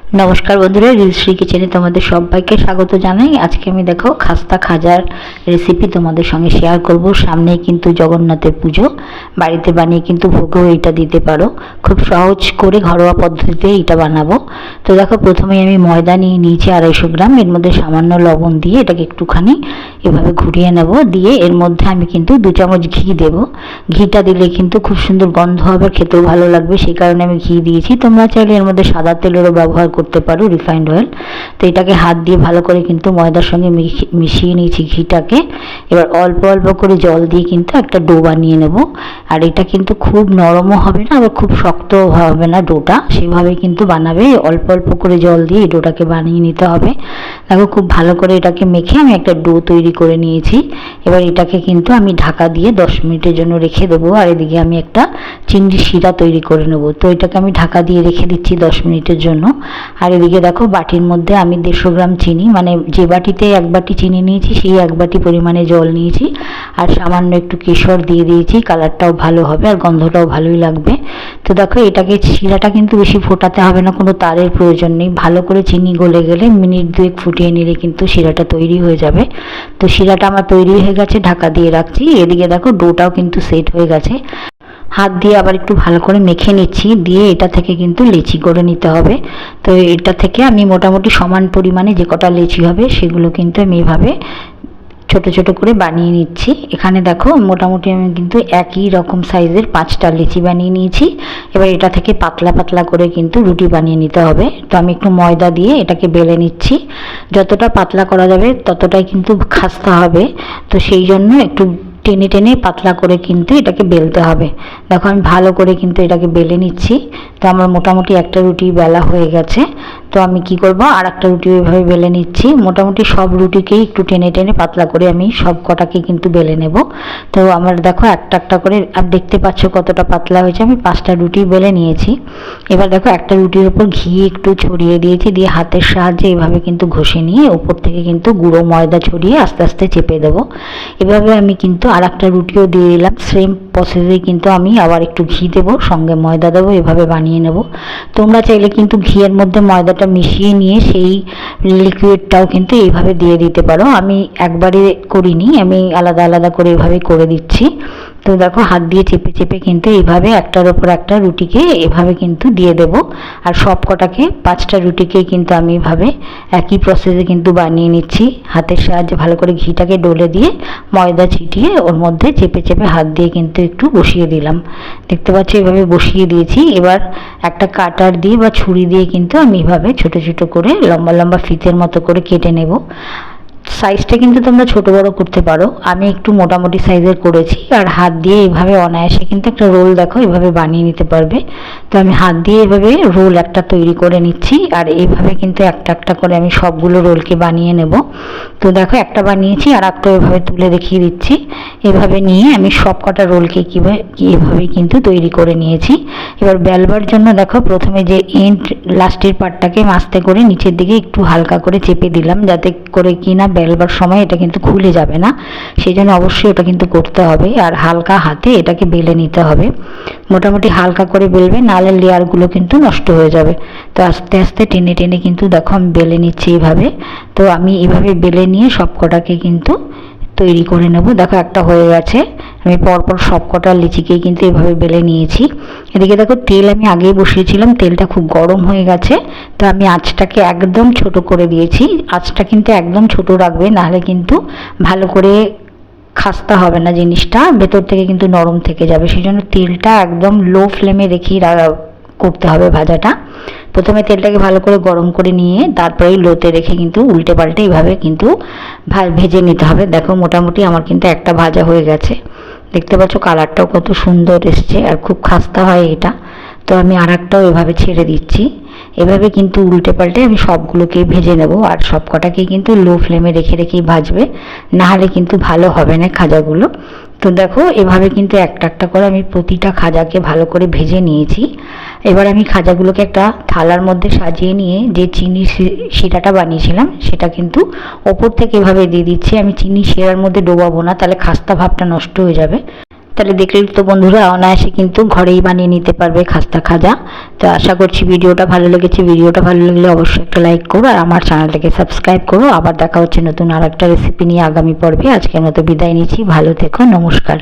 নমস্কার বন্ধুরা, রিলশ্রী কিচেনে তোমাদের সবাইকে স্বাগত জানাই। আজকে আমি দেখো খাস্তা খাজার রেসিপি তোমাদের সঙ্গে শেয়ার করব। সামনেই কিন্তু জগন্নাথের পুজো, বাড়িতে বানিয়ে কিন্তু ভোগও এটা দিতে পারো। খুব সহজ করে ঘরোয়া পদ্ধতিতে এটা বানাবো। তো দেখো, প্রথমেই আমি ময়দা নিয়ে নিয়েছি 250 গ্রাম। এর মধ্যে সামান্য লবণ দিয়ে এটাকে একটুখানি এভাবে ঘুরিয়ে নেব। দিয়ে এর মধ্যে আমি কিন্তু 2 চামচ ঘি দেব। ঘিটা দিলে কিন্তু খুব সুন্দর গন্ধ হবে, খেতেও ভালো লাগবে, সেই কারণে আমি ঘি দিয়েছি। তোমরা চাইলে এর মধ্যে সাদা তেলেরও ব্যবহার করতে পারো, রিফাইন্ড অয়েল। তো এটাকে হাত দিয়ে ভালো করে কিন্তু ময়দার সঙ্গে মিশিয়ে নিয়েছি ঘিটাকে। এবার অল্প অল্প করে জল দিয়ে কিন্তু একটা ডো বানিয়ে নেব। আর এটা কিন্তু খুব নরমও হবে না, আবার খুব শক্তও হবে না ডোটা, সেভাবে কিন্তু বানাবে। অল্প অল্প করে জল দিয়ে এই ডোটাকে বানিয়ে নিতে হবে। দেখো, খুব ভালো করে এটাকে মেখে আমি একটা ডো তৈরি করে নিয়েছি। এবার এটাকে কিন্তু আমি ঢাকা দিয়ে 10 মিনিটের জন্য রেখে দেবো। আর এদিকে আমি একটা চিংড়ি শিরা তৈরি করে নেব। তো এটাকে আমি ঢাকা দিয়ে রেখে দিচ্ছি 10 মিনিটের জন্য। আর এদিকে দেখো, বাটির মধ্যে আমি 150 গ্রাম চিনি, মানে যে বাটিতে 1 বাটি চিনি নিয়েছি সেই 1 বাটি পরিমাণে জল নিয়েছি। আর সামান্য একটু কেশর দিয়ে দিয়েছি, কালারটাও ভালো হবে আর গন্ধটাও ভালোই লাগবে। তো দেখো, এটাকে শিরাটা কিন্তু বেশি ফোটাতে হবে না, কোনো তারের প্রয়োজন নেই। ভালো করে চিনি গলে গেলে মিনিট 2 ফুটিয়ে নিলে কিন্তু শিরাটা তৈরি হয়ে যাবে। তো শিরাটা আমার তৈরি হয়ে গেছে, ঢাকা দিয়ে রাখছি। এদিকে দেখো, ডোটাও কিন্তু সেট হয়ে গেছে। হাত দিয়ে আবার একটু ভালো করে মেখে নিচ্ছি, দিয়ে এটা থেকে কিন্তু লেচি করে নিতে হবে। তো এটা থেকে আমি মোটামুটি সমান পরিমাণে যে কটা লেচি হবে সেগুলো কিন্তু আমি এভাবে ছোট ছোট করে বানিয়ে নিচ্ছি। এখানে দেখো, মোটামুটি আমি কিন্তু একই রকম সাইজের 5টা লেচি বানিয়ে নিয়েছি। এবার এটা থেকে পাতলা পাতলা করে কিন্তু রুটি বানিয়ে নিতে হবে। তো আমি একটু ময়দা দিয়ে এটাকে বেলে নিচ্ছি। যতটা পাতলা করা যাবে ততটাই কিন্তু খাস্তা হবে, তো সেই জন্য একটু টেনে টেনে পাতলা করে কিন্তু এটাকে বেলতে হবে। দেখো, আমি ভালো করে কিন্তু এটাকে বেলে নিচ্ছি। তো আমার মোটামুটি একটা রুটি বেলা হয়ে গেছে। তো আমি কি করব, আর একটা রুটি ওইভাবে বেলে নিচ্ছি। মোটামুটি সব রুটিকেই একটু টেনে টেনে পাতলা করে আমি সব কটাকে কিন্তু বেলে নেব। তো আমার দেখো, একটা একটা করে, আর দেখতে পাচ্ছ কতটা পাতলা হয়েছে। আমি 5টা রুটি বেলে নিয়েছি। এবার দেখো, একটা রুটির উপর ঘি একটু ছড়িয়ে দিয়েছি, দিয়ে হাতের সাহায্যে এইভাবে কিন্তু ঘষে নিয়ে উপর থেকে কিন্তু গুঁড়ো ময়দা ছড়িয়ে আস্তে আস্তে চেপে দেবো। এভাবে আমি কিন্তু আর একটা রুটিও দিয়ে দিলাম। সেম প্রসেসে কিন্তু আমি আবার একটু ঘি দেবো, সঙ্গে ময়দা দেবো, এভাবে বানিয়ে নেব। তোমরা চাইলে কিন্তু ঘিয়ের মধ্যে ময়দাটা মিশিয়ে নিয়ে সেই লিকুইডটাও কিন্তু এইভাবে দিয়ে দিতে পারো। আমি একবারে করিনি, আমি আলাদা আলাদা করে এভাবে করে দিচ্ছি। তো দেখো, হাত দিয়ে চেপে চেপে কিন্তু এইভাবে একটার ওপর একটা রুটিকে এভাবে কিন্তু দিয়ে দেব। আর সব কটাকে 5টা রুটিকে কিন্তু আমি এভাবে একই প্রসেসে কিন্তু বানিয়ে নিচ্ছি। হাতের সাহায্যে ভালো করে ঘিটাকে ডলে দিয়ে ময়দা ছিটিয়ে ওর মধ্যে চেপে চেপে হাত দিয়ে কিন্তু একটু বসিয়ে দিলাম। দেখতে পাচ্ছি, এভাবে বসিয়ে দিয়েছি। এবার একটা কাটার দিয়ে বা ছুরি দিয়ে কিন্তু আমি এভাবে ছোট ছোট করে লম্বা লম্বা ফিতের মতো করে কেটে নেব। সাইজটা কিন্তু তোমরা ছোট বড় করতে পারো, আমি একটু মোটামুটি সাইজের করেছি। আর হাত দিয়ে এইভাবে অনায়াসে কিন্তু একটা রোল দেখো এভাবে বানিয়ে নিতে পারবে। তো আমি হাত দিয়ে এভাবে রোল একটা তৈরি করে নিচ্ছি। আর এইভাবে কিন্তু একটা একটা করে আমি সবগুলো রোলকে বানিয়ে নেব। তো দেখো, একটা বানিয়েছি, আর একটা এভাবে তুলে দেখিয়ে দিচ্ছি। এভাবে নিয়ে আমি সব কটা রোলকে এভাবেই কিন্তু তৈরি করে নিয়েছি। এবার বেলবার জন্য দেখো, প্রথমে যে এন্ড লাস্টের পার্টটাকে আস্তে করে নিচের দিকে একটু হালকা করে চেপে দিলাম, যাতে করে কিনা বেলবার সময় এটা কিন্তু খুলে যাবে না। সেই জন্য অবশ্যই ওটা কিন্তু করতে হবে। আর হালকা হাতে এটাকে বেলে নিতে হবে। মোটামুটি হালকা করে বেলবে, নাহলে লেয়ারগুলো কিন্তু নষ্ট হয়ে যাবে। তো আস্তে আস্তে টেনে টেনে কিন্তু দেখো আমি বেলে নিচ্ছি এইভাবে। তো আমি এইভাবে বেলে নিয়ে সব কটাকে কিন্তু তৈরি করে নেব। দেখো, একটা হয়ে গেছে। আমি পরপর সব কটা লিচিকেই কিন্তু এভাবে বেলে নিয়েছি। এদিকে দেখো, তেল আমি আগেই বসিয়েছিলাম, তেলটা খুব গরম হয়ে গেছে। তো আমি আঁচটাকে একদম ছোট করে দিয়েছি। আঁচটা কিন্তু একদম ছোট রাখবে, নাহলে কিন্তু ভালো করে খাস্তা হবে না, জিনিসটা ভেতর থেকে কিন্তু নরম থেকে যাবে। সেই জন্য তেলটা একদম লো ফ্লেমে রেখেই করতে হবে ভাজাটা। প্রথমে তেলটাকে ভালো করে গরম করে নিয়ে তারপরেই লোতে রেখে কিন্তু উল্টে পাল্টে এইভাবে কিন্তু ভেজে নিতে হবে। দেখো, মোটামুটি আমার কিন্তু একটা ভাজা হয়ে গেছে। দেখতে পাচ্ছ কালারটাও কত সুন্দর এসছে, আর খুব খাস্তা হয় এটা। তো আমি আর একটাও এভাবে ছেড়ে দিচ্ছি। এভাবে কিন্তু উল্টে পাল্টে আমি সবগুলোকেই ভেজে নেব। আর সব কটাকেই কিন্তু লো ফ্লেমে রেখে রেখেই ভাজবে, নাহলে কিন্তু ভালো হবে না খাজাগুলো। তো দেখো, এভাবে কিন্তু একটা একটা করে আমি প্রতিটা খাজাকে ভালো করে ভেজে নিয়েছি। এবার আমি খাজাগুলোকে একটা থালার মধ্যে সাজিয়ে নিয়ে যে চিনি শিরাটা বানিয়েছিলাম সেটা কিন্তু ওপর থেকে এভাবে দিয়ে দিচ্ছি। আমি চিনি শিরার মধ্যে ডোবাবো না, তাহলে খাস্তা ভাবটা নষ্ট হয়ে যাবে। তাহলে দেখলে তো বন্ধুরা অনায়াসে কিন্তু ঘরেই বানিয়ে নিতে পারবে খাস্তা খাজা। তো আশা করছি ভিডিওটা ভালো লেগেছে। ভিডিওটা ভালো লাগলে অবশ্যই একটা লাইক করো আর আমার চ্যানেলটাকে সাবস্ক্রাইব করো। আবার দেখা হচ্ছে নতুন আর একটা রেসিপি নিয়ে আগামী পর্বে। আজকের মতো বিদায় নিচ্ছি, ভালো থেকো, নমস্কার।